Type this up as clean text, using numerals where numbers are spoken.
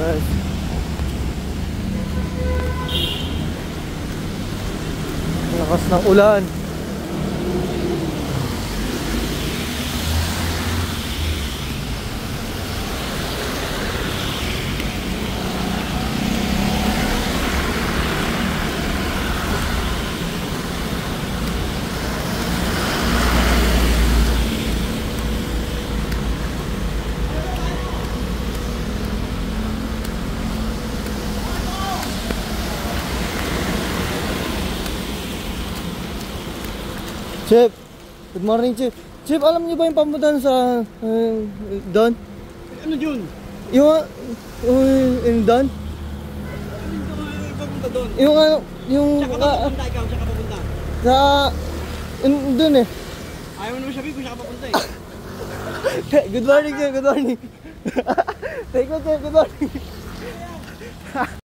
Yes. Lakas ng ulan. Chip, good morning, Chip. Chip, alam niyo ba yung pamuntahan sa doon? Ano yun? Yung doon? Papunta doon. Yung ano, yung Saka ka papunta ikaw, saka ka papunta. sa doon eh. Ayaw mo naman sabihin kung saka papunta eh. Good morning, Chip. Good morning. Take good morning.